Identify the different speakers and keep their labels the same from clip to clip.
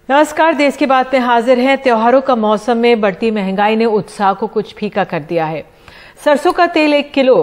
Speaker 1: नमस्कार, देश की बात में हाजिर हैं। त्योहारों का मौसम में बढ़ती महंगाई ने उत्साह को कुछ फीका कर दिया है। सरसों का तेल 1 किलो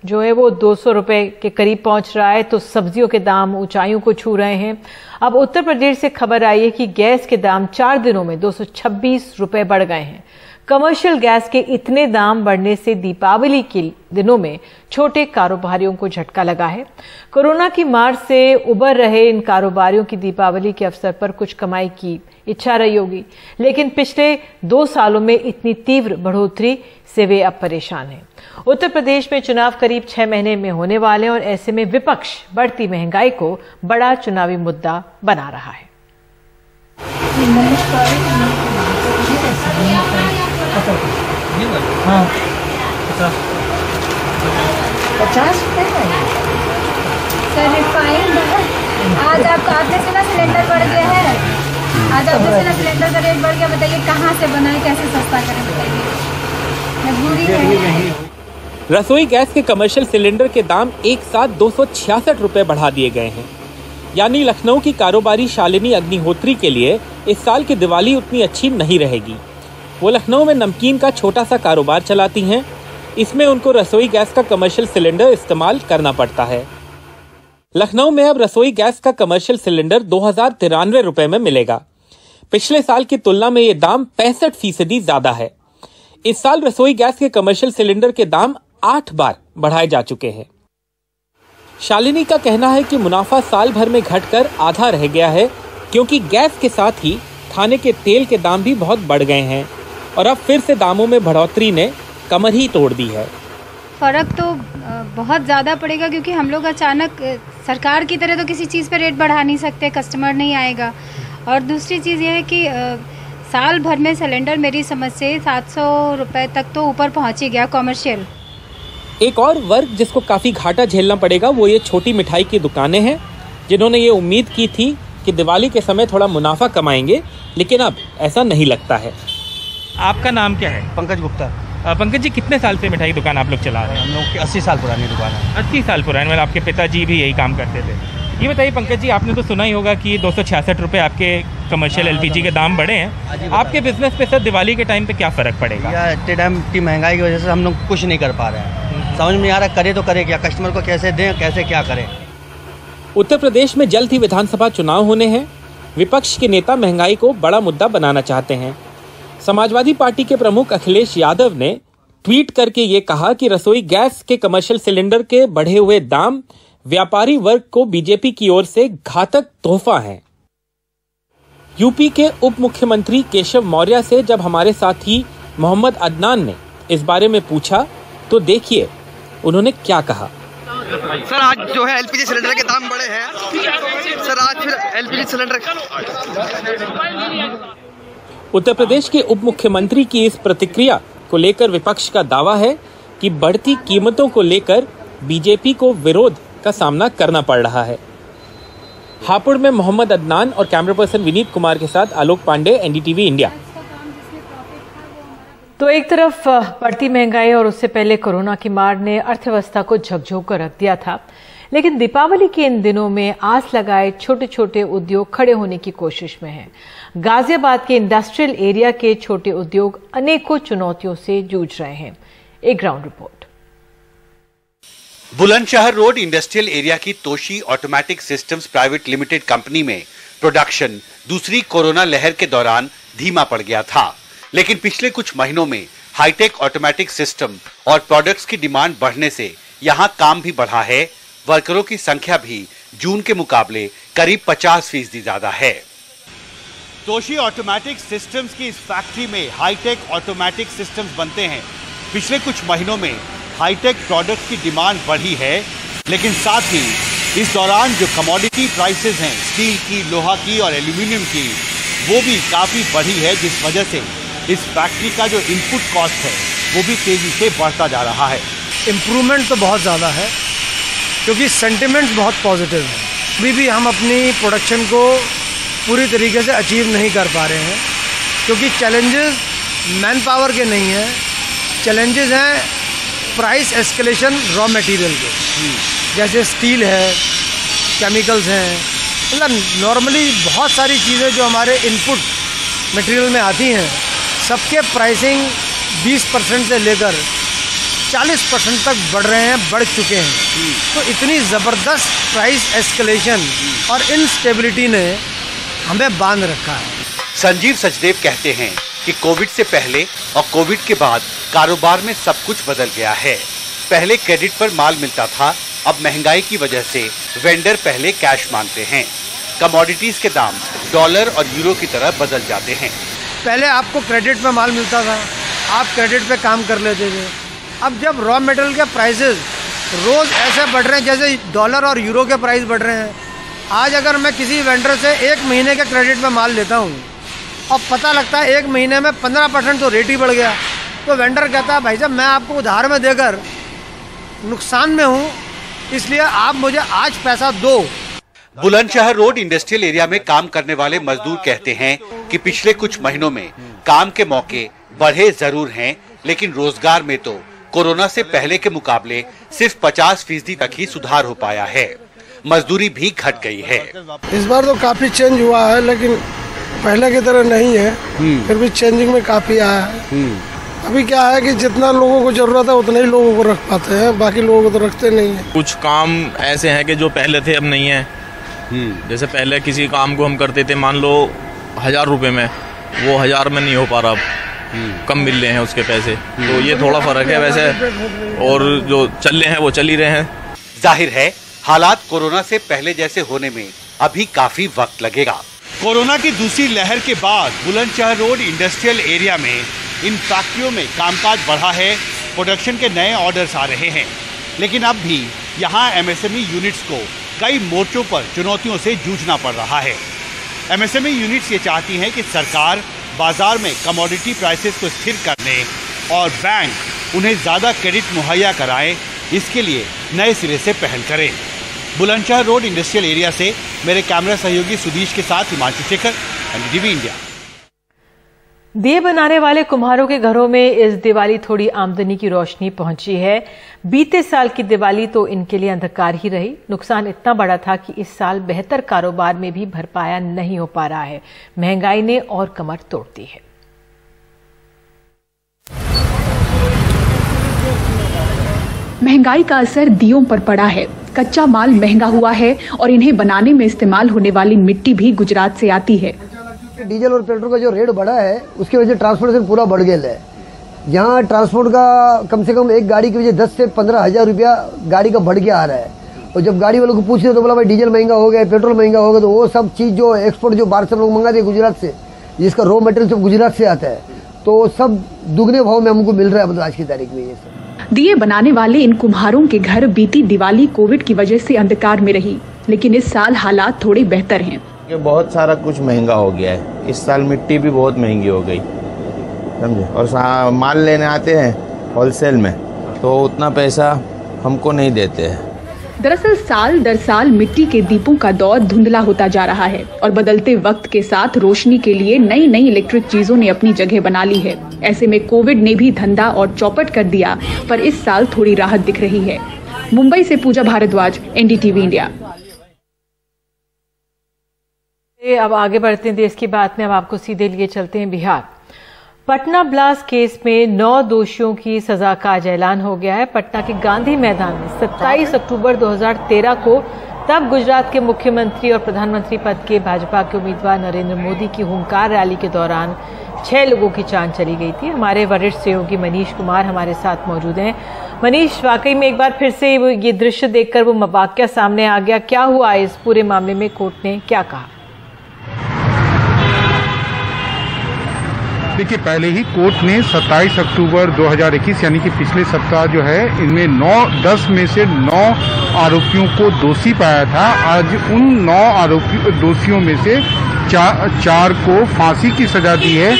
Speaker 1: जो है वो 200 रुपए के करीब पहुंच रहा है, तो सब्जियों के दाम ऊंचाइयों को छू रहे हैं। अब उत्तर प्रदेश से खबर आई है कि गैस के दाम 4 दिनों में 226 रुपए बढ़ गए हैं। कमर्शियल गैस के इतने दाम बढ़ने से दीपावली के दिनों में छोटे कारोबारियों को झटका लगा है। कोरोना की मार से उबर रहे इन कारोबारियों की दीपावली के अवसर पर कुछ कमाई की इच्छा रही होगी, लेकिन पिछले 2 सालों में इतनी तीव्र बढ़ोतरी से वे अब परेशान हैं। उत्तर प्रदेश में चुनाव करीब 6 महीने में होने वाले हैं और ऐसे में विपक्ष बढ़ती महंगाई को बड़ा चुनावी मुद्दा बना रहा है।
Speaker 2: हाँ,
Speaker 3: 50 रुपये सर रिफाइंड। आज आपने सुना सिलेंडर बढ़ गया है। आज आपने सुना सिलेंडर का रेट बढ़ गया। बताइए कहाँ से बनाए, कैसे सस्ता करें, बताइए। मजबूरी है।
Speaker 4: रसोई गैस के कमर्शियल सिलेंडर के दाम एक साथ 266 रुपए बढ़ा दिए गए हैं। यानी लखनऊ की कारोबारी शालिनी अग्निहोत्री के लिए इस साल की दिवाली उतनी अच्छी नहीं रहेगी। वो लखनऊ में नमकीन का छोटा सा कारोबार चलाती हैं। इसमें उनको रसोई गैस का कमर्शियल सिलेंडर इस्तेमाल करना पड़ता है। लखनऊ में अब रसोई गैस का कमर्शियल सिलेंडर 2093 रुपए में मिलेगा। पिछले साल की तुलना में ये दाम 65% ज्यादा है। इस साल रसोई गैस के कमर्शियल सिलेंडर के दाम 8 बार बढ़ाए जा चुके हैं। शालिनी का कहना है कि मुनाफा साल भर में घटकर आधा रह गया है, क्योंकि गैस के साथ ही खाने के तेल के दाम भी बहुत बढ़ गए हैं और अब फिर से दामों में बढ़ोतरी ने कमर ही तोड़ दी है।
Speaker 3: फ़र्क तो बहुत ज़्यादा पड़ेगा, क्योंकि हम लोग अचानक सरकार की तरह तो किसी चीज़ पे रेट बढ़ा नहीं सकते, कस्टमर नहीं आएगा। और दूसरी चीज़ ये है कि साल भर में सिलेंडर मेरी समझ से 700 रुपये तक तो ऊपर पहुँच ही गया कॉमर्शियल।
Speaker 4: एक और वर्ग जिसको काफ़ी घाटा झेलना पड़ेगा वो ये छोटी मिठाई की दुकानें हैं, जिन्होंने ये उम्मीद की थी कि दिवाली के समय थोड़ा मुनाफा कमाएंगे, लेकिन अब ऐसा नहीं लगता है।
Speaker 2: आपका नाम क्या है?
Speaker 5: पंकज गुप्ता।
Speaker 2: पंकज जी, कितने साल से मिठाई दुकान आप लोग चला रहे हैं?
Speaker 5: हम लोग की 80 साल पुरानी दुकान है।
Speaker 2: 80 साल पुरानी, मतलब आपके पिताजी भी यही काम करते थे। ये बताइए पंकज जी, आपने तो सुना ही होगा कि 266 रुपये आपके कमर्शियल एलपीजी के दाम बढ़े हैं। आपके बिजनेस पे सर दिवाली के टाइम पे क्या फ़र्क पड़ेगा?
Speaker 5: या इतने टाइम की महंगाई की वजह से हम लोग कुछ नहीं कर पा रहे हैं। समझ में नहीं आ रहा करे तो करे क्या, कस्टमर को कैसे दें, कैसे क्या करें।
Speaker 4: उत्तर प्रदेश में जल्द ही विधानसभा चुनाव होने हैं। विपक्ष के नेता महंगाई को बड़ा मुद्दा बनाना चाहते हैं। समाजवादी पार्टी के प्रमुख अखिलेश यादव ने ट्वीट करके ये कहा कि रसोई गैस के कमर्शियल सिलेंडर के बढ़े हुए दाम व्यापारी वर्ग को बीजेपी की ओर से घातक तोहफा है। यूपी के उप मुख्यमंत्री केशव मौर्य से जब हमारे साथी मोहम्मद अदनान ने इस बारे में पूछा तो देखिए उन्होंने क्या कहा।
Speaker 6: सर, आज जो है एलपीजी सिलेंडर के दाम बढ़े हैं। सर, आज फिर एलपीजी सिलेंडर।
Speaker 4: उत्तर प्रदेश के उप मुख्यमंत्री की इस प्रतिक्रिया को लेकर विपक्ष का दावा है कि बढ़ती कीमतों को लेकर बीजेपी को विरोध का सामना करना पड़ रहा है। हापुड़ में मोहम्मद अदनान और कैमरा पर्सन विनीत कुमार के साथ आलोक पांडे, एनडीटीवी इंडिया।
Speaker 1: तो एक तरफ बढ़ती महंगाई और उससे पहले कोरोना की मार ने अर्थव्यवस्था को झकझोर कर रख दिया था, लेकिन दीपावली के इन दिनों में आस लगाए छोटे छोटे उद्योग खड़े होने की कोशिश में हैं। गाजियाबाद के इंडस्ट्रियल एरिया के छोटे उद्योग अनेकों चुनौतियों से जूझ रहे हैं। एक ground report.
Speaker 7: Bulandshahr road industrial area की Toshi automatic systems private limited company में प्रोडक्शन दूसरी कोरोना लहर के दौरान धीमा पड़ गया था, लेकिन पिछले कुछ महीनों में हाईटेक ऑटोमेटिक सिस्टम और प्रोडक्ट्स की डिमांड बढ़ने से यहां काम भी बढ़ा है। वर्करों की संख्या भी जून के मुकाबले करीब 50% ज्यादा है। तोशी ऑटोमेटिक सिस्टम्स की इस फैक्ट्री में हाईटेक ऑटोमेटिक सिस्टम्स बनते हैं। पिछले कुछ महीनों में हाईटेक प्रोडक्ट्स की डिमांड बढ़ी है, लेकिन साथ ही इस दौरान जो कमोडिटी प्राइसेस हैं स्टील की, लोहा की और एल्यूमिनियम की, वो भी काफी बढ़ी है, जिस वजह से इस फैक्ट्री का जो इनपुट कॉस्ट है वो भी तेजी से बढ़ता जा रहा है।
Speaker 8: इम्प्रूवमेंट तो बहुत ज़्यादा है, क्योंकि सेंटिमेंट्स बहुत पॉजिटिव हैं। अभी भी हम अपनी प्रोडक्शन को पूरी तरीके से अचीव नहीं कर पा रहे हैं, क्योंकि चैलेंजेस मैन पावर के नहीं हैं, चैलेंजेस हैं प्राइस एस्केलेशन रॉ मटेरियल के, जैसे स्टील है, केमिकल्स हैं, मतलब नॉर्मली बहुत सारी चीज़ें जो हमारे इनपुट मटेरियल में आती हैं, सबके प्राइसिंग 20% से लेकर 40% तक बढ़ रहे हैं, बढ़ चुके हैं। तो इतनी ज़बरदस्त प्राइस एस्केलेशन और इनस्टेबिलिटी ने हमें बांध रखा है।
Speaker 7: संजीव सचदेव कहते हैं कि कोविड से पहले और कोविड के बाद कारोबार में सब कुछ बदल गया है। पहले क्रेडिट पर माल मिलता था, अब महंगाई की वजह से वेंडर पहले कैश मांगते हैं। कमोडिटीज के दाम डॉलर और यूरो की तरह बदल जाते हैं।
Speaker 8: पहले आपको क्रेडिट पे माल मिलता था, आप क्रेडिट पे काम कर लेते थे। अब जब रॉ मटेरियल के प्राइसेस रोज़ ऐसे बढ़ रहे हैं जैसे डॉलर और यूरो के प्राइस बढ़ रहे हैं। आज अगर मैं किसी वेंडर से 1 महीने के क्रेडिट पे माल लेता हूँ और पता लगता है 1 महीने में 15% तो रेट ही बढ़ गया, तो वेंडर कहता है भाई साहब मैं आपको उधार में देकर नुकसान में हूँ, इसलिए आप मुझे आज पैसा दो।
Speaker 7: बुलंदशहर रोड इंडस्ट्रियल एरिया में काम करने वाले मजदूर कहते हैं कि पिछले कुछ महीनों में काम के मौके बढ़े जरूर हैं, लेकिन रोजगार में तो कोरोना से पहले के मुकाबले सिर्फ 50% तक ही सुधार हो पाया है। मजदूरी भी घट गई है।
Speaker 9: इस बार तो काफी चेंज हुआ है, लेकिन पहले की तरह नहीं है। फिर भी चेंजिंग में काफी आया है। अभी क्या है कि जितना लोगों को जरूरत है उतने ही लोगों को रख पाते हैं, बाकी लोगों को तो रखते नहीं है।
Speaker 10: कुछ काम ऐसे हैं कि जो पहले थे अब नहीं है। जैसे पहले किसी काम को हम करते थे, मान लो 1000 रुपए में, वो 1000 में नहीं हो पा रहा, अब कम मिल रहे हैं उसके पैसे। तो ये थोड़ा फर्क है वैसे, और जो चल रहे हैं वो चल ही रहे हैं।
Speaker 7: जाहिर है हालात कोरोना से पहले जैसे होने में अभी काफी वक्त लगेगा। कोरोना की दूसरी लहर के बाद बुलंदशहर रोड इंडस्ट्रियल एरिया में इन फैक्ट्रियों में कामकाज बढ़ा है, प्रोडक्शन के नए ऑर्डर्स आ रहे हैं, लेकिन अब भी यहाँ एमएसएमई यूनिट्स को कई मोर्चों पर चुनौतियों से जूझना पड़ रहा है। एमएसएमई यूनिट्स ये चाहती हैं कि सरकार बाजार में कमोडिटी प्राइसेस को स्थिर करने और बैंक उन्हें ज़्यादा क्रेडिट मुहैया कराएं, इसके लिए नए सिरे से पहल करें। बुलंदशहर रोड इंडस्ट्रियल एरिया से मेरे कैमरा सहयोगी सुधीश के साथ हिमांशु शेखर, एनडीटीवी इंडिया।
Speaker 1: दिए बनाने वाले कुम्हारों के घरों में इस दिवाली थोड़ी आमदनी की रोशनी पहुंची है। बीते साल की दिवाली तो इनके लिए अंधकार ही रही। नुकसान इतना बड़ा था कि इस साल बेहतर कारोबार में भी भरपाया नहीं हो पा रहा है। महंगाई ने और कमर तोड़ दी है।
Speaker 11: महंगाई का असर दियों पर पड़ा है। कच्चा माल महंगा हुआ है और इन्हें बनाने में इस्तेमाल होने वाली मिट्टी भी गुजरात से आती है।
Speaker 12: डीजल और पेट्रोल का जो रेट बढ़ा है उसकी वजह से ट्रांसपोर्टेशन पूरा बढ़ गया है। यहाँ ट्रांसपोर्ट का कम से कम एक गाड़ी की वजह 10 से 15 हजार रुपया गाड़ी का बढ़ के आ रहा है। और जब गाड़ी वालों को पूछते तो बोला भाई डीजल महंगा हो गया, पेट्रोल महंगा हो गया, तो वो सब चीज जो एक्सपोर्ट जो बाहर से लोग मंगाते हैं गुजरात से, जिसका रॉ मटेरियल सब गुजरात से आता है, तो सब दुगने भाव में हमको मिल रहा है। मतलब आज की तारीख में ये सब
Speaker 11: दिए बनाने वाले इन कुम्हारों के घर बीती दिवाली कोविड की वजह से अंधकार में रही, लेकिन इस साल हालात थोड़े बेहतर हैं।
Speaker 13: बहुत सारा कुछ महंगा हो गया है। इस साल मिट्टी भी बहुत महंगी हो गई, समझे, और माल लेने आते हैं होलसेल में तो उतना पैसा हमको नहीं देते हैं।
Speaker 11: दरअसल साल दर साल मिट्टी के दीपों का दौर धुंधला होता जा रहा है और बदलते वक्त के साथ रोशनी के लिए नई नई इलेक्ट्रिक चीजों ने अपनी जगह बना ली है। ऐसे में कोविड ने भी धंधा और चौपट कर दिया, पर इस साल थोड़ी राहत दिख रही है। मुंबई से पूजा भारद्वाज, एनडीटीवी इंडिया।
Speaker 1: अब आगे बढ़ते हैं देश की बात में। अब आपको सीधे लिए चलते हैं बिहार। पटना ब्लास्ट केस में 9 दोषियों की सजा का आज ऐलान हो गया है। पटना के गांधी मैदान में 27 अक्टूबर 2013 को तब गुजरात के मुख्यमंत्री और प्रधानमंत्री पद के भाजपा के उम्मीदवार नरेंद्र मोदी की हुंकार रैली के दौरान 6 लोगों की जान चली गई थी। हमारे वरिष्ठ सहयोगी मनीष कुमार हमारे साथ मौजूद हैं। मनीष, वाकई में एक बार फिर से ये दृश्य देखकर वो वाकया सामने आ गया। क्या हुआ इस पूरे मामले में, कोर्ट ने क्या कहा?
Speaker 14: देखिए, पहले ही कोर्ट ने 27 अक्टूबर 2021 यानी कि पिछले सप्ताह जो है इनमें 10 में से 9 आरोपियों को दोषी पाया था। आज उन 9 दोषियों में से 4 को फांसी की सजा दी है,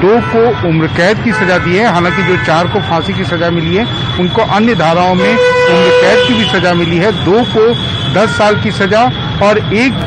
Speaker 14: 2 को उम्र कैद की सजा दी है। हालांकि जो 4 को फांसी की सजा मिली है उनको अन्य धाराओं में उम्र कैद की भी सजा मिली है। 2 को 10 साल की सजा और एक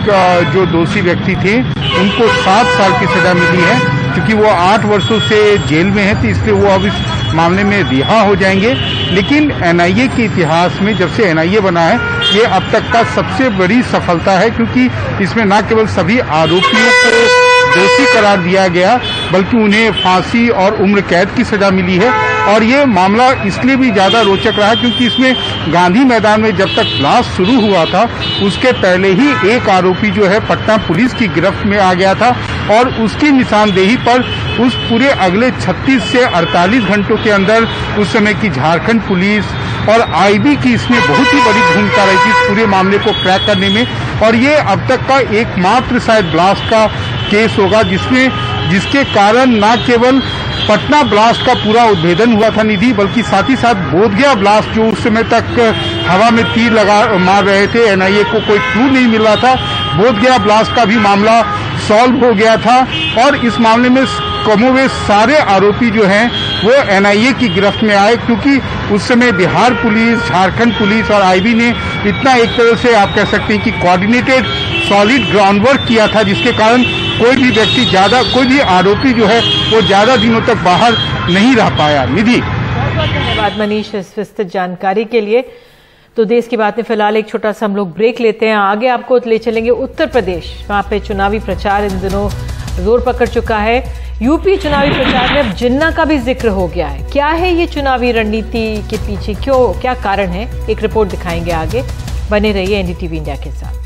Speaker 14: जो दोषी व्यक्ति थे उनको 7 साल की सजा मिली है। क्योंकि वो 8 वर्षों से जेल में है, तो इसलिए वो अब इस मामले में रिहा हो जाएंगे। लेकिन एनआईए के इतिहास में जब से एनआईए बना है, ये अब तक का सबसे बड़ी सफलता है, क्योंकि इसमें न केवल सभी आरोपियों को दोषी करार दिया गया, बल्कि उन्हें फांसी और उम्र कैद की सजा मिली है। और ये मामला इसलिए भी ज्यादा रोचक रहा क्योंकि इसमें गांधी मैदान में जब तक ब्लास्ट शुरू हुआ था, उसके पहले ही एक आरोपी जो है पटना पुलिस की गिरफ्त में आ गया था, और उसकी निशानदेही पर उस पूरे अगले 36 से 48 घंटों के अंदर उस समय की झारखंड पुलिस और आईबी की इसमें बहुत ही बड़ी भूमिका रही थी इस पूरे मामले को क्रैक करने में। और ये अब तक का एकमात्र शायद ब्लास्ट का केस होगा जिसके कारण न केवल पटना ब्लास्ट का पूरा उद्भेदन हुआ था निधि, बल्कि साथ ही साथ बोधगया ब्लास्ट जो उस समय तक हवा में तीर मार रहे थे, एनआईए को कोई क्लू नहीं मिल रहा था, बोधगया ब्लास्ट का भी मामला सॉल्व हो गया था। और इस मामले में कमोवेश सारे आरोपी जो हैं वो एनआईए की गिरफ्त में आए, क्योंकि उस समय बिहार पुलिस, झारखंड पुलिस और आईबी ने इतना एक तरह से आप कह सकते हैं कि कोऑर्डिनेटेड सॉलिड ग्राउंड वर्क किया था, जिसके कारण कोई भी आरोपी जो है वो ज्यादा दिनों तक बाहर नहीं रह पाया। निधि,
Speaker 1: बहुत बहुत धन्यवाद मनीष इस विस्तृत जानकारी के लिए। तो देश की बात में फिलहाल एक छोटा सा हम लोग ब्रेक लेते हैं। आगे आपको ले चलेंगे उत्तर प्रदेश, वहां पे चुनावी प्रचार इन दिनों जोर पकड़ चुका है। यूपी चुनावी प्रचार में अब जिन्ना का भी जिक्र हो गया है। क्या है ये चुनावी रणनीति के पीछे, क्या कारण है, एक रिपोर्ट दिखाएंगे आगे। बने रहिए एनडीटीवी इंडिया के साथ।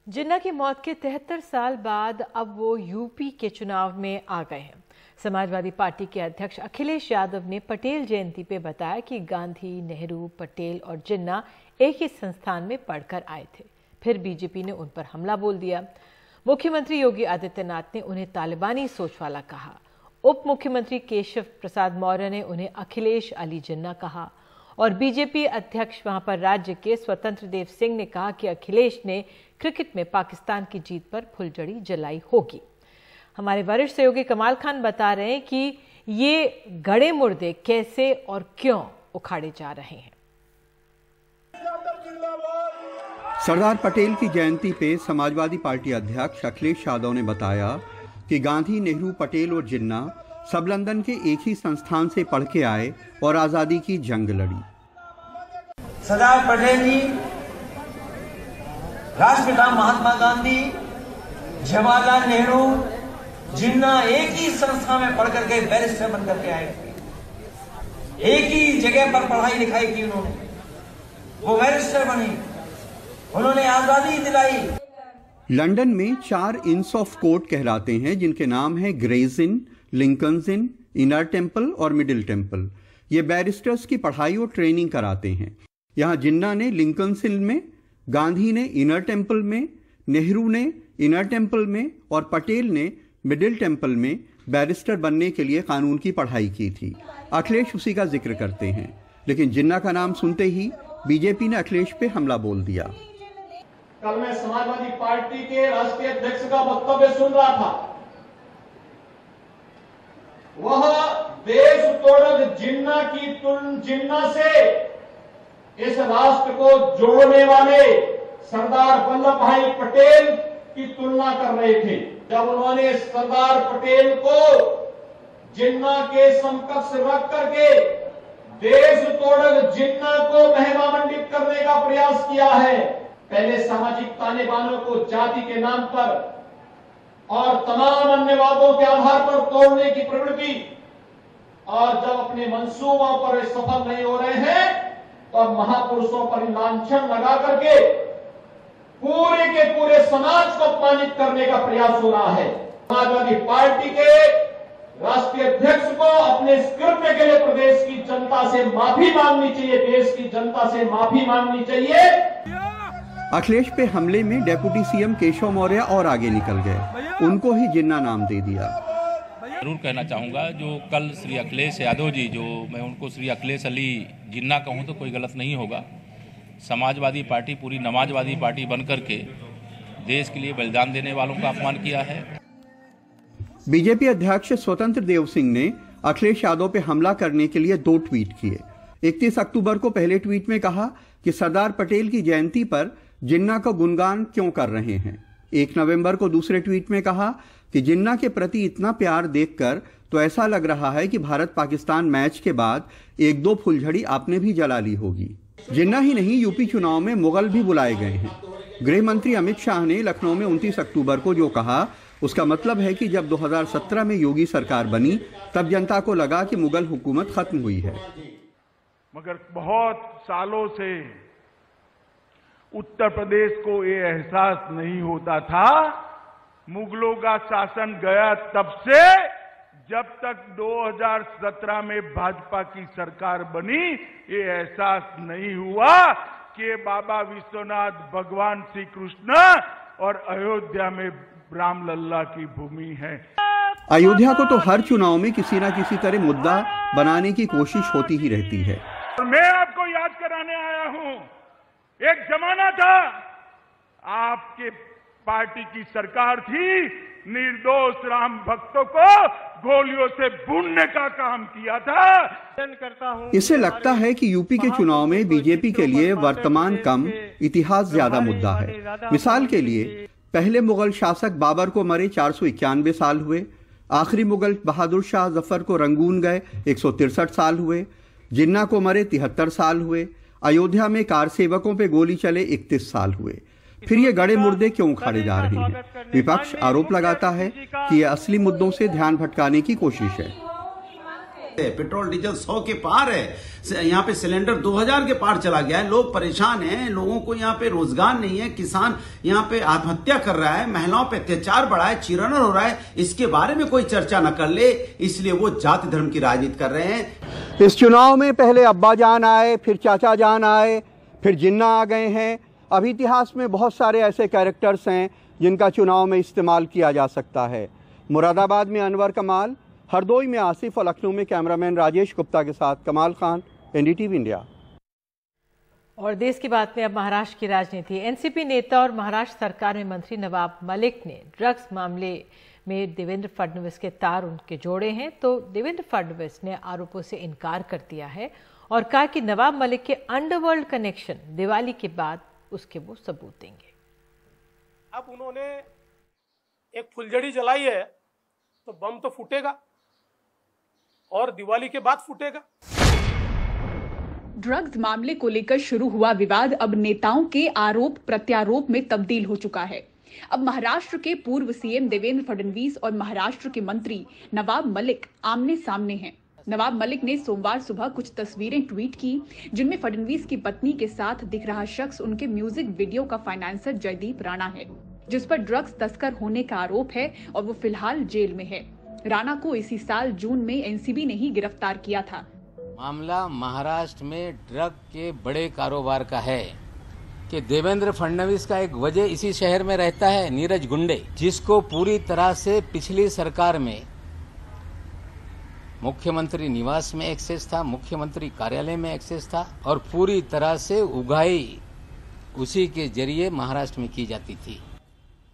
Speaker 1: जिन्ना की मौत के 73 साल बाद अब वो यूपी के चुनाव में आ गए हैं। समाजवादी पार्टी के अध्यक्ष अखिलेश यादव ने पटेल जयंती पे बताया कि गांधी, नेहरू, पटेल और जिन्ना एक ही संस्थान में पढ़कर आए थे। फिर बीजेपी ने उन पर हमला बोल दिया। मुख्यमंत्री योगी आदित्यनाथ ने उन्हें तालिबानी सोच वाला कहा। उप मुख्यमंत्री केशव प्रसाद मौर्य ने उन्हें अखिलेश अली जिन्ना कहा। और बीजेपी अध्यक्ष वहां पर राज्य के स्वतंत्र देव सिंह ने कहा कि अखिलेश ने क्रिकेट में पाकिस्तान की जीत पर फुलझड़ी जलाई होगी। हमारे वरिष्ठ सहयोगी कमाल खान बता रहे हैं कि ये गड़े मुर्दे कैसे और क्यों उखाड़े जा रहे हैं।
Speaker 15: सरदार पटेल की जयंती पे समाजवादी पार्टी अध्यक्ष अखिलेश यादव ने बताया कि गांधी, नेहरू, पटेल और जिन्ना सब लंदन के एक ही संस्थान से पढ़ के आए और आजादी की जंग लड़ी।
Speaker 16: सरदार पटेल जी, राष्ट्रपिता महात्मा गांधी, जवाहरलाल नेहरू, जिन्ना एक ही संस्था में पढ़ करके बैरिस्टर बन करके आए थे। एक ही जगह पर पढ़ाई लिखाई की उन्होंने, वो बैरिस्टर बने, उन्होंने आजादी दिलाई।
Speaker 15: लंदन में 4 इंस ऑफ कोर्ट कहलाते हैं, जिनके नाम है ग्रेज इन, लिंकन्स इन, इनर टेम्पल और मिडिल टेम्पल। ये बैरिस्टर्स की पढ़ाई और ट्रेनिंग कराते हैं। यहाँ जिन्ना ने लिंकन्स इन में, गांधी ने इनर टेम्पल में, नेहरू ने इनर टेम्पल में और पटेल ने मिडिल टेम्पल में बैरिस्टर बनने के लिए कानून की पढ़ाई की थी। अखिलेश उसी का जिक्र करते हैं, लेकिन जिन्ना का नाम सुनते ही बीजेपी ने अखिलेश पे हमला बोल दिया।
Speaker 17: कल मैं समाजवादी पार्टी के राष्ट्रीय अध्यक्ष का वक्तव्य सुन रहा था। वह देश तोड़क जिन्ना से इस राष्ट्र को जोड़ने वाले सरदार वल्लभ भाई पटेल की तुलना कर रहे थे। जब उन्होंने सरदार पटेल को जिन्ना के समकक्ष रख करके देश तोड़क जिन्ना को महिमामंडित करने का प्रयास किया है। पहले सामाजिक ताने बानों को जाति के नाम पर और तमाम अन्य वादों के आधार पर तोड़ने की प्रवृत्ति, और जब अपने मंसूबों पर सफल नहीं हो रहे हैं तो महापुरुषों पर लांछन लगा करके पूरे के पूरे समाज को अपमानित करने का प्रयास हो रहा है। समाजवादी पार्टी के राष्ट्रीय अध्यक्ष को अपने इस कृत्य के लिए प्रदेश की जनता से माफी मांगनी चाहिए, देश की जनता से माफी मांगनी चाहिए।
Speaker 15: अखिलेश पे हमले में डेप्यूटी सीएम केशव मौर्य और आगे निकल गए, उनको ही जिन्ना नाम दे दिया।
Speaker 18: जरूर कहना चाहूँगा जो कल श्री अखिलेश यादव जी, जो मैं उनको श्री अखिलेश अली जिन्ना कहूँ तो कोई गलत नहीं होगा, समाजवादी पार्टी पूरी नमाजवादी पार्टी बनकर के देश के लिए बलिदान देने वालों का अपमान किया है।
Speaker 15: बीजेपी अध्यक्ष स्वतंत्र देव सिंह ने अखिलेश यादव पे हमला करने के लिए 2 ट्वीट किए। 31 अक्टूबर को पहले ट्वीट में कहा कि सरदार पटेल की जयंती पर जिन्ना का गुणगान क्यों कर रहे हैं। 1 नवंबर को दूसरे ट्वीट में कहा कि जिन्ना के प्रति इतना प्यार देखकर तो ऐसा लग रहा है कि भारत पाकिस्तान मैच के बाद 1-2 फुलझड़ी आपने भी जला ली होगी। जिन्ना ही नहीं, यूपी चुनाव में मुगल भी बुलाए गए हैं। गृह मंत्री अमित शाह ने लखनऊ में 29 अक्टूबर को जो कहा, उसका मतलब है कि जब 2017 में योगी सरकार बनी तब जनता को लगा कि मुगल हुकूमत खत्म हुई है।
Speaker 14: मगर बहुत सालों से उत्तर प्रदेश को ये एहसास नहीं होता था। मुगलों का शासन गया तब से, जब तक 2017 में भाजपा की सरकार बनी, ये एहसास नहीं हुआ कि बाबा विश्वनाथ, भगवान श्री कृष्ण और अयोध्या में रामलल्ला की भूमि है।
Speaker 15: अयोध्या को तो हर चुनाव में किसी न किसी तरह मुद्दा बनाने की कोशिश होती ही रहती है।
Speaker 14: और मैं आपको याद कराने आया हूं, एक जमाना था आपके पार्टी की सरकार थी, निर्दोष राम भक्तों को गोलियों से भूनने का काम किया था।
Speaker 15: इससे लगता है कि यूपी के चुनाव में बीजेपी के लिए वर्तमान कम, इतिहास ज्यादा मुद्दा है। मिसाल के लिए, पहले मुगल शासक बाबर को मरे 491 साल हुए, आखिरी मुगल बहादुर शाह जफर को रंगून गए 163 साल हुए, जिन्ना को मरे 73 साल हुए, अयोध्या में कार सेवकों पे गोली चले 31 साल हुए। फिर ये गड़े मुर्दे क्यों उखाड़े जा रहे हैं? विपक्ष आरोप लगाता है कि ये असली मुद्दों से ध्यान भटकाने की कोशिश है।
Speaker 19: पेट्रोल डीजल 100 के पार है, यहाँ पे सिलेंडर 2000 के पार चला गया है। लोग परेशान हैं, लोगों को यहाँ पे रोजगार नहीं है, किसान यहाँ पे आत्महत्या कर रहा है, महिलाओं पे अत्याचार बढ़ा है, चिरहरण हो रहा है। इसके बारे में कोई चर्चा न कर ले, इसलिए वो जाति धर्म की राजनीति कर रहे हैं।
Speaker 15: इस चुनाव में पहले अब्बा जान आए, फिर चाचा जान आए, फिर जिन्ना आ गए हैं। अब इतिहास में बहुत सारे ऐसे कैरेक्टर्स हैं जिनका चुनाव में इस्तेमाल किया जा सकता है। मुरादाबाद में अनवर कमाल, हरदोई में आसिफ और लखनऊ में कैमरामैन राजेश गुप्ता के साथ कमाल खान, एनडीटीवी इंडिया।
Speaker 1: और देश की बात में अब महाराष्ट्र की राजनीति। एनसीपी नेता और महाराष्ट्र सरकार में मंत्री नवाब मलिक ने ड्रग्स मामले में देवेंद्र फडणवीस के तार उनके जोड़े हैं, तो देवेंद्र फडणवीस ने आरोपों से इनकार कर दिया है और कहा कि नवाब मलिक के अंडरवर्ल्ड कनेक्शन दिवाली के बाद उसके वो सबूत देंगे।
Speaker 20: अब उन्होंने एक फुलझड़ी जलाई है तो बम तो फूटेगा और दिवाली के बाद फूटेगा।
Speaker 11: ड्रग्स मामले को लेकर शुरू हुआ विवाद अब नेताओं के आरोप प्रत्यारोप में तब्दील हो चुका है। अब महाराष्ट्र के पूर्व सीएम देवेंद्र फडणवीस और महाराष्ट्र के मंत्री नवाब मलिक आमने सामने हैं। नवाब मलिक ने सोमवार सुबह कुछ तस्वीरें ट्वीट की जिनमें फडणवीस की पत्नी के साथ दिख रहा शख्स उनके म्यूजिक वीडियो का फाइनेंसर जयदीप राणा है, जिस पर ड्रग्स तस्कर होने का आरोप है और वो फिलहाल जेल में है। राणा को इसी साल जून में एनसीबी ने ही गिरफ्तार किया था।
Speaker 21: मामला महाराष्ट्र में ड्रग के बड़े कारोबार का है कि देवेंद्र फडणवीस का एक वजह इसी शहर में रहता है, नीरज गुंडे, जिसको पूरी तरह से पिछली सरकार में मुख्यमंत्री निवास में एक्सेस था, मुख्यमंत्री कार्यालय में एक्सेस था और पूरी तरह से उगाई उसी के जरिए महाराष्ट्र में की जाती थी।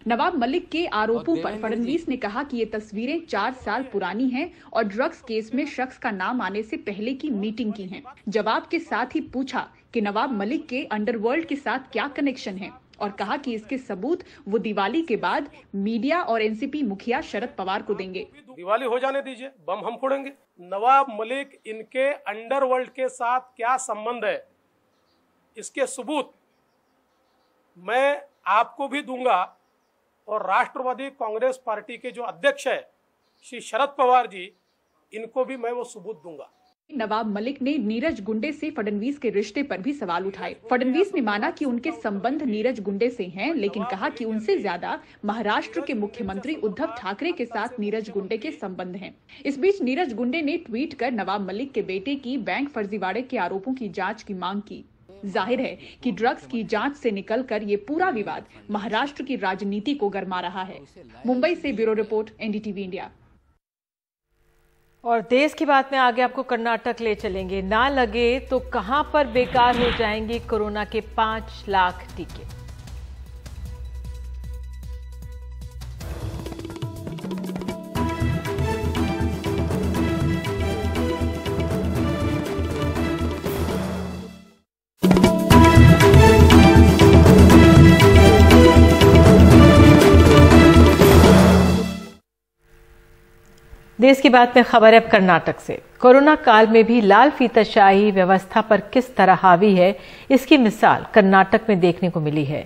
Speaker 11: नवाब मलिक के आरोपों पर फडणवीस ने कहा कि ये तस्वीरें 4 साल पुरानी हैं और ड्रग्स केस में शख्स का नाम आने से पहले की मीटिंग की हैं। जवाब के साथ ही पूछा कि नवाब मलिक के अंडरवर्ल्ड के साथ क्या कनेक्शन है और कहा कि इसके सबूत वो दिवाली के बाद मीडिया और एनसीपी मुखिया शरद पवार को देंगे।
Speaker 20: दिवाली हो जाने दीजिए, बम हम फोड़ेंगे। नवाब मलिक इनके अंडरवर्ल्ड के साथ क्या संबंध है, इसके सबूत मैं आपको भी दूंगा और राष्ट्रवादी कांग्रेस पार्टी के जो अध्यक्ष है श्री शरद पवार जी, इनको भी मैं वो सबूत दूंगा।
Speaker 11: नवाब मलिक ने नीरज गुंडे से फडणवीस के रिश्ते पर भी सवाल उठाए। फडणवीस ने माना कि उनके संबंध नीरज गुंडे से हैं, लेकिन कहा कि उनसे ज्यादा महाराष्ट्र के मुख्यमंत्री उद्धव ठाकरे के साथ नीरज गुंडे के संबंध हैं। इस बीच नीरज गुंडे ने ट्वीट कर नवाब मलिक के बेटे की बैंक फर्जीवाड़े के आरोपों की जांच की मांग की। जाहिर है कि ड्रग्स की जांच से निकलकर ये पूरा विवाद महाराष्ट्र की राजनीति को गरमा रहा है। मुंबई से ब्यूरो रिपोर्ट, एनडीटीवी इंडिया।
Speaker 1: और देश की बात में आगे आपको कर्नाटक ले चलेंगे। ना लगे तो कहां पर बेकार हो जाएंगे कोरोना के 5 लाख टीके। देश की बात में खबर है अब कर्नाटक से। कोरोना काल में भी लाल फीताशाही व्यवस्था पर किस तरह हावी है, इसकी मिसाल कर्नाटक में देखने को मिली है।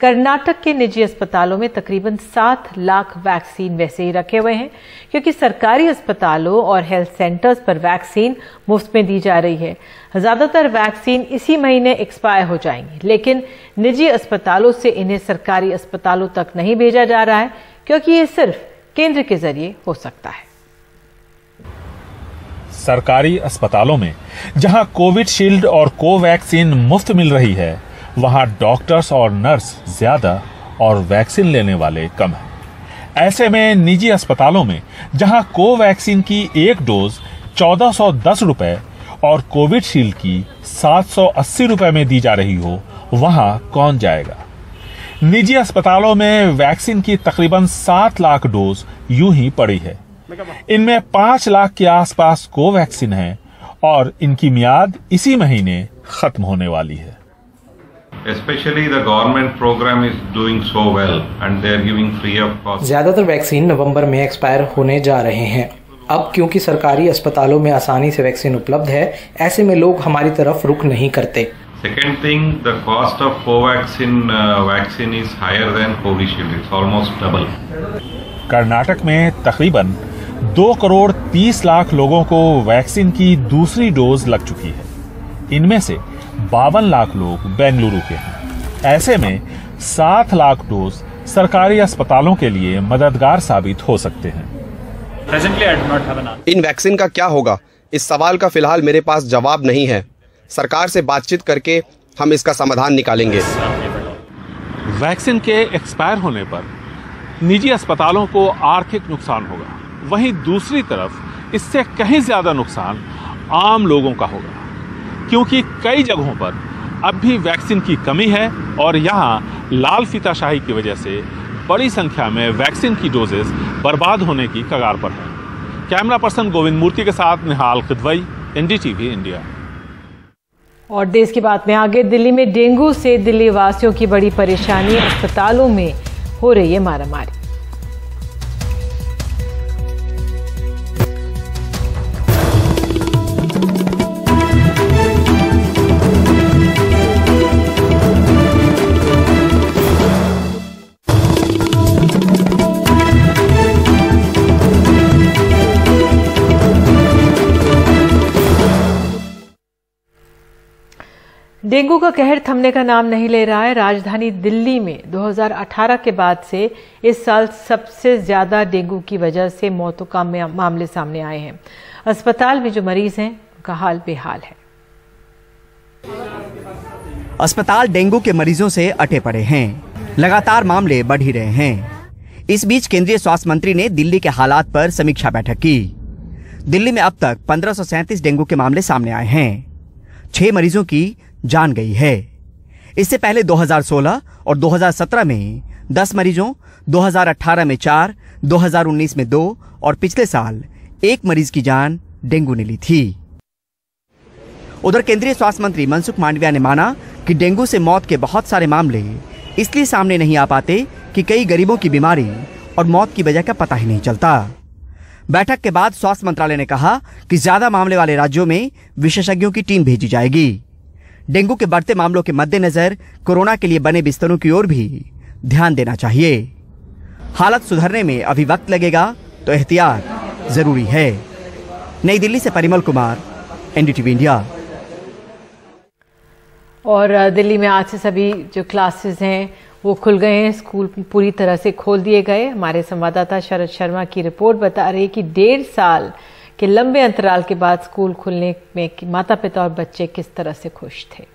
Speaker 1: कर्नाटक के निजी अस्पतालों में तकरीबन 7 लाख वैक्सीन वैसे ही रखे हुए हैं, क्योंकि सरकारी अस्पतालों और हेल्थ सेंटर्स पर वैक्सीन मुफ्त में दी जा रही है। ज्यादातर वैक्सीन इसी महीने एक्सपायर हो जाएंगी, लेकिन निजी अस्पतालों से इन्हें सरकारी अस्पतालों तक नहीं भेजा जा रहा है, क्योंकि ये सिर्फ केंद्र के जरिए हो सकता है।
Speaker 3: सरकारी अस्पतालों में जहां कोविशील्ड और कोवैक्सीन मुफ्त मिल रही है, वहां डॉक्टर्स और नर्स ज्यादा और वैक्सीन लेने वाले कम हैं। ऐसे में निजी अस्पतालों में जहां कोवैक्सीन की एक डोज 1410 रुपए और कोविशील्ड की 780 रुपए में दी जा रही हो, वहां कौन जाएगा। निजी अस्पतालों में वैक्सीन की तकरीबन 7 लाख डोज यूं ही पड़ी है। इनमें 5 लाख के आसपास कोवैक्सीन है और इनकी मियाद इसी महीने खत्म होने वाली है।
Speaker 22: Especially the government program is doing so well and they are giving free of cost.
Speaker 23: ज्यादातर वैक्सीन नवंबर में एक्सपायर होने जा रहे हैं। अब क्योंकि सरकारी अस्पतालों में आसानी से वैक्सीन उपलब्ध है, ऐसे में लोग हमारी तरफ रुख नहीं करते।
Speaker 22: Second thing, the cost of Covaxin vaccine is higher than Covishield. It's almost double.
Speaker 3: Karnataka में तकरीबन 2 करोड़ 30 लाख लोगों को वैक्सीन की दूसरी डोज लग चुकी है। इनमें से 52 लाख लोग बेंगलुरु के हैं। ऐसे में 7 लाख डोज सरकारी अस्पतालों के लिए मददगार साबित हो सकते हैं।
Speaker 24: इन वैक्सीन का क्या होगा, इस सवाल का फिलहाल मेरे पास जवाब नहीं है। सरकार से बातचीत करके हम इसका समाधान निकालेंगे।
Speaker 3: वैक्सीन के एक्सपायर होने पर निजी अस्पतालों को आर्थिक नुकसान होगा, वहीं दूसरी तरफ इससे कहीं ज्यादा नुकसान आम लोगों का होगा, क्योंकि कई जगहों पर अब भी वैक्सीन की कमी है और यहाँ लाल फीताशाही की वजह से बड़ी संख्या में वैक्सीन की डोजेस बर्बाद होने की कगार पर है। कैमरा पर्सन गोविंद मूर्ति के साथ निहाल खिदवई, एनडीटीवी इंडिया।
Speaker 1: और देश की बात में आगे, दिल्ली में डेंगू से दिल्ली वासियों की बड़ी परेशानी, अस्पतालों में हो रही है मारामारी। डेंगू का कहर थमने का नाम नहीं ले रहा है। राजधानी दिल्ली में 2018 के बाद से इस साल सबसे ज्यादा डेंगू की वजह से मौतों का मामले सामने आए हैं। अस्पताल में जो मरीज हैं उनका हाल बेहाल है।
Speaker 25: अस्पताल डेंगू के मरीजों से अटे पड़े हैं। लगातार मामले बढ़ ही रहे हैं। इस बीच केंद्रीय स्वास्थ्य मंत्री ने दिल्ली के हालात पर समीक्षा बैठक की। दिल्ली में अब तक 1537 डेंगू के मामले सामने आए हैं। 6 मरीजों की जान गई है। इससे पहले 2016 और 2017 में 10 मरीजों, 2018 में 4, 2019 में 2 और पिछले साल 1 मरीज की जान डेंगू ने ली थी। उधर केंद्रीय स्वास्थ्य मंत्री मनसुख मांडविया ने माना कि डेंगू से मौत के बहुत सारे मामले इसलिए सामने नहीं आ पाते कि कई गरीबों की बीमारी और मौत की वजह का पता ही नहीं चलता। बैठक के बाद स्वास्थ्य मंत्रालय ने कहा कि ज्यादा मामले वाले राज्यों में विशेषज्ञों की टीम भेजी जाएगी। डेंगू के बढ़ते मामलों के मद्देनजर कोरोना के लिए बने बिस्तरों की ओर भी ध्यान देना चाहिए। हालत सुधरने में अभी वक्त लगेगा, तो एहतियात जरूरी है। नई दिल्ली से परिमल कुमार, NDTV इंडिया।
Speaker 1: और दिल्ली में आज से सभी जो क्लासेस हैं वो खुल गए हैं, स्कूल पूरी तरह से खोल दिए गए। हमारे संवाददाता शरद शर्मा की रिपोर्ट बता रही है कि 1.5 साल के लंबे अंतराल के बाद स्कूल खुलने में माता पिता और बच्चे किस तरह से खुश थे।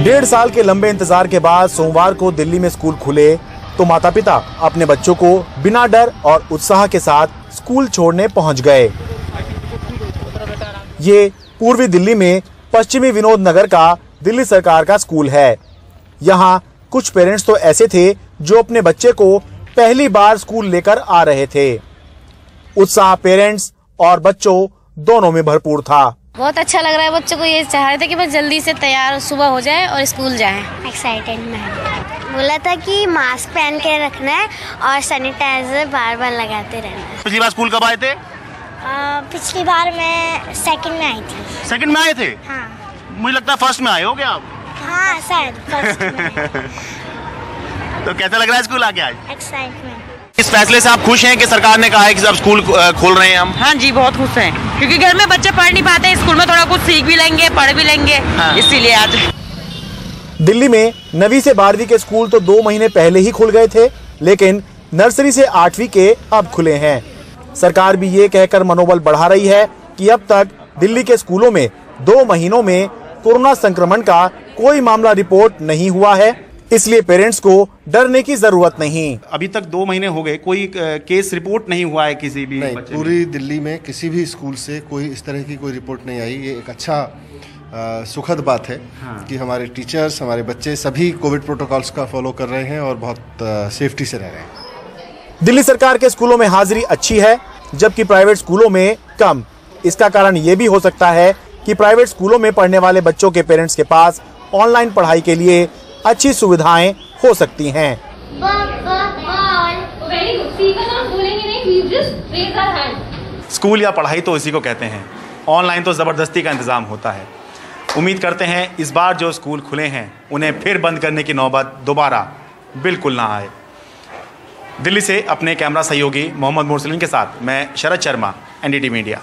Speaker 2: डेढ़ साल के लंबे इंतजार के बाद सोमवार को दिल्ली में स्कूल खुले तो माता पिता अपने बच्चों को बिना डर और उत्साह के साथ स्कूल छोड़ने पहुंच गए। ये पूर्वी दिल्ली में पश्चिमी विनोद नगर का दिल्ली सरकार का स्कूल है। यहाँ कुछ पेरेंट्स तो ऐसे थे जो अपने बच्चे को पहली बार स्कूल लेकर आ रहे थे। उत्साह पेरेंट्स और बच्चों दोनों में भरपूर था।
Speaker 4: बहुत अच्छा लग रहा है। बच्चों को ये चाह रहे थे कि बस जल्दी से तैयार सुबह हो जाए और स्कूल जाएं।
Speaker 5: एक्साइटेड मैं बोला था कि मास्क पहन के रखना है और सैनिटाइजर बार बार लगाते रहना है।
Speaker 2: पिछली बार स्कूल कब आए थे?
Speaker 5: पिछली बार मैं सेकंड में आई थी।
Speaker 2: सेकंड में आए थे?
Speaker 5: हाँ।
Speaker 2: मुझे लगता है फर्स्ट में आए हो क्या आप?
Speaker 5: हाँ शायद फर्स्ट में।
Speaker 2: तो कैसा लग रहा है स्कूल आके आज?
Speaker 5: एक्साइटमेंट।
Speaker 2: इस फैसले से आप खुश हैं कि सरकार ने कहा है कि अब स्कूल खोल रहे हैं हम?
Speaker 6: हाँ जी, बहुत खुश हैं क्योंकि घर में बच्चे पढ़ नहीं पाते, स्कूल में थोड़ा कुछ सीख भी लेंगे, पढ़ भी लेंगे। हाँ। इसीलिए आज
Speaker 2: दिल्ली में 9वीं से 12वीं के स्कूल तो 2 महीने पहले ही खुल गए थे, लेकिन नर्सरी से 8वीं के अब खुले हैं। सरकार भी ये कहकर मनोबल बढ़ा रही है कि अब तक दिल्ली के स्कूलों में 2 महीनों में कोरोना संक्रमण का कोई मामला रिपोर्ट नहीं हुआ है, इसलिए पेरेंट्स को डरने की जरूरत नहीं। अभी तक 2 महीने हो गए, कोई केस रिपोर्ट नहीं हुआ है किसी भी?
Speaker 8: नहीं, पूरी दिल्ली में किसी भी स्कूल से कोई इस तरह की कोई रिपोर्ट नहीं आई। ये एक अच्छा सुखद बात है। हाँ। कि हमारे टीचर्स, हमारे बच्चे सभी कोविड प्रोटोकॉल्स का फॉलो कर रहे हैं और बहुत सेफ्टी से रह रहे हैं।
Speaker 2: दिल्ली सरकार के स्कूलों में हाजिरी अच्छी है, जबकि प्राइवेट स्कूलों में कम। इसका कारण ये भी हो सकता है कि प्राइवेट स्कूलों में पढ़ने वाले बच्चों के पेरेंट्स के पास ऑनलाइन पढ़ाई के लिए अच्छी सुविधाएं हो सकती हैं। स्कूल या पढ़ाई तो इसी को कहते हैं, ऑनलाइन तो जबरदस्ती का इंतजाम होता है। उम्मीद करते हैं इस बार जो स्कूल खुले हैं उन्हें फिर बंद करने की नौबत दोबारा बिल्कुल ना आए। दिल्ली से अपने कैमरा सहयोगी मोहम्मद मुरसलीन के साथ मैं शरद शर्मा, NDTV इंडिया।